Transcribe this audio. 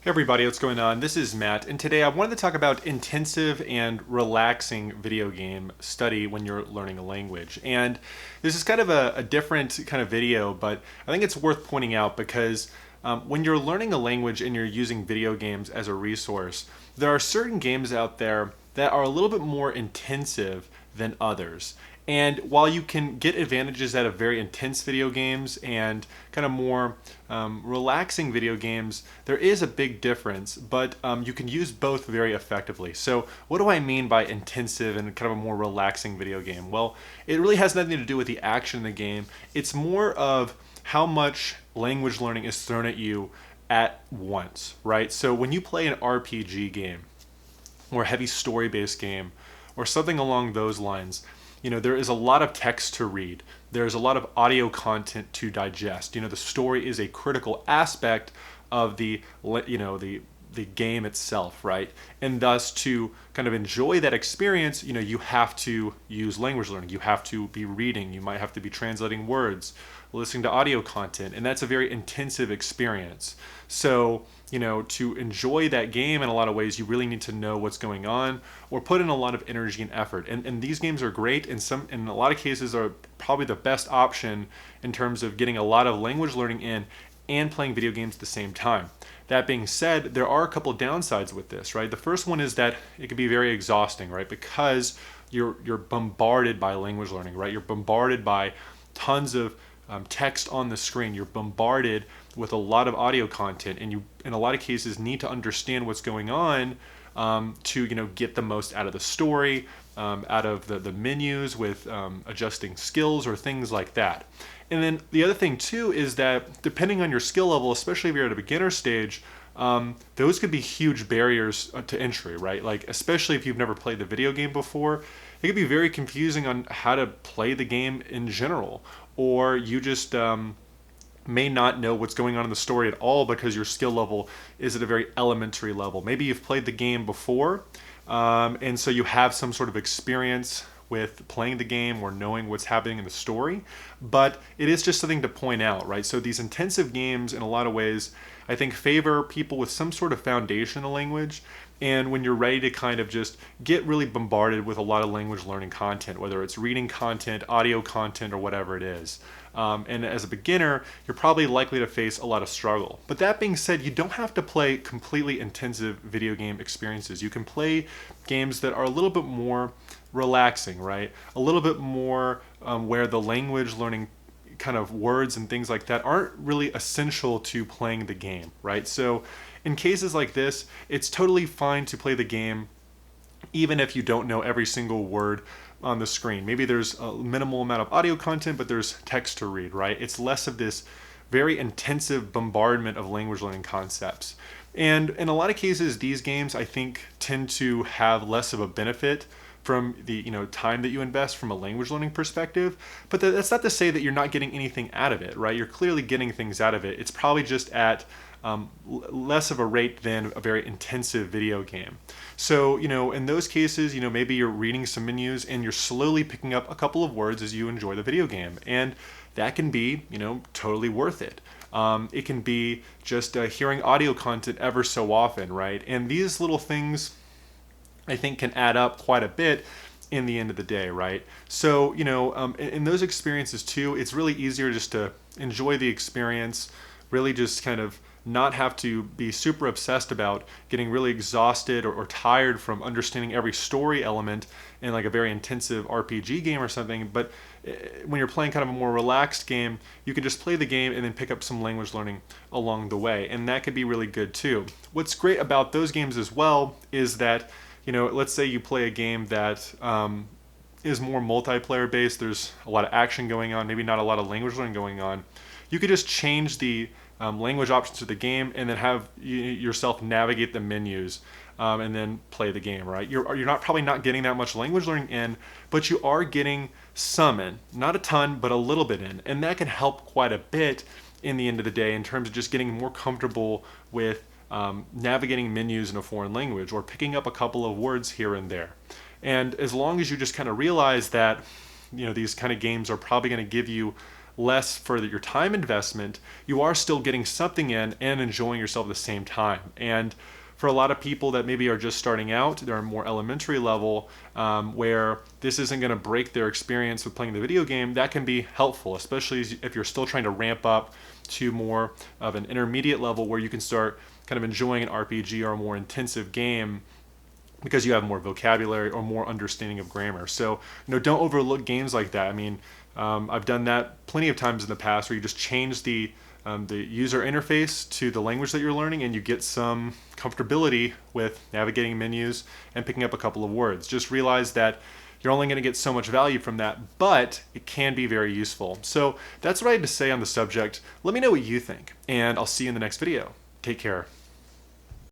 Hey everybody, what's going on? This is Matt, and today I wanted to talk about intensive and relaxing video game study when you're learning a language. And this is kind of a different kind of video, but I think it's worth pointing out because when you're learning a language and you're using video games as a resource, there are certain games out there that are a little bit more intensive than others. And while you can get advantages out of very intense video games and kind of more relaxing video games, there is a big difference, but you can use both very effectively. So, what do I mean by intensive and kind of a more relaxing video game? Well, it really has nothing to do with the action in the game, it's more of how much language learning is thrown at you at once, right? So, when you play an RPG game, or a heavy story based game, or something along those lines, there is a lot of text to read. There's a lot of audio content to digest. The story is a critical aspect of the game itself, right? And thus, to kind of enjoy that experience, you have to use language learning. You have to be reading. You might have to be translating words, listening to audio content, and that's a very intensive experience. So, to enjoy that game in a lot of ways, you really need to know what's going on or put in a lot of energy and effort. And these games are great, and in a lot of cases are probably the best option in terms of getting a lot of language learning in and playing video games at the same time. That being said, there are a couple of downsides with this, right? The first one is that it can be very exhausting, right? Because you're bombarded by language learning, right? You're bombarded by tons of text on the screen. You're bombarded with a lot of audio content, and you, in a lot of cases, need to understand what's going on to get the most out of the story, out of the menus with adjusting skills or things like that. And then the other thing too is that depending on your skill level, especially if you're at a beginner stage, those could be huge barriers to entry, right? Like especially if you've never played the video game before, it could be very confusing on how to play the game in general, or you just may not know what's going on in the story at all because your skill level is at a very elementary level. Maybe you've played the game before, and so you have some sort of experience with playing the game or knowing what's happening in the story, but it is just something to point out, right? So these intensive games, in a lot of ways, I think favor people with some sort of foundational language. And when you're ready to kind of just get really bombarded with a lot of language learning content, whether it's reading content, audio content, or whatever it is. And as a beginner, you're probably likely to face a lot of struggle. But that being said, you don't have to play completely intensive video game experiences. You can play games that are a little bit more relaxing, right? A little bit more where the language learning kind of words and things like that aren't really essential to playing the game, right? So in cases like this, it's totally fine to play the game even if you don't know every single word on the screen. Maybe there's a minimal amount of audio content, but there's text to read, right? It's less of this very intensive bombardment of language learning concepts. And in a lot of cases, these games, I think, tend to have less of a benefit from the time that you invest from a language learning perspective, but that's not to say that you're not getting anything out of it, right? You're clearly getting things out of it. It's probably just at less of a rate than a very intensive video game. So, in those cases, maybe you're reading some menus and you're slowly picking up a couple of words as you enjoy the video game. And that can be, totally worth it. It can be just hearing audio content ever so often, right? And these little things, I think, can add up quite a bit in the end of the day, right? So, in those experiences too, it's really easier just to enjoy the experience, really just kind of not have to be super obsessed about getting really exhausted or tired from understanding every story element in like a very intensive RPG game or something. But when you're playing kind of a more relaxed game, you can just play the game and then pick up some language learning along the way. And that could be really good too. What's great about those games as well is that, let's say you play a game that is more multiplayer based, there's a lot of action going on, maybe not a lot of language learning going on. You could just change the language options to the game and then have yourself navigate the menus and then play the game, right? You're not probably not getting that much language learning in, but you are getting some in. Not a ton, but a little bit in. And that can help quite a bit in the end of the day in terms of just getting more comfortable with navigating menus in a foreign language or picking up a couple of words here and there. And as long as you just kind of realize that, these kind of games are probably going to give you less for your time investment, you are still getting something in and enjoying yourself at the same time. And for a lot of people that maybe are just starting out, they're more elementary level, where this isn't going to break their experience with playing the video game, that can be helpful, especially if you're still trying to ramp up to more of an intermediate level where you can start kind of enjoying an RPG or a more intensive game because you have more vocabulary or more understanding of grammar. So, don't overlook games like that. I mean, I've done that plenty of times in the past where you just change the user interface to the language that you're learning and you get some comfortability with navigating menus and picking up a couple of words. Just realize that you're only going to get so much value from that, but it can be very useful. So that's what I had to say on the subject. Let me know what you think, and I'll see you in the next video. Take care.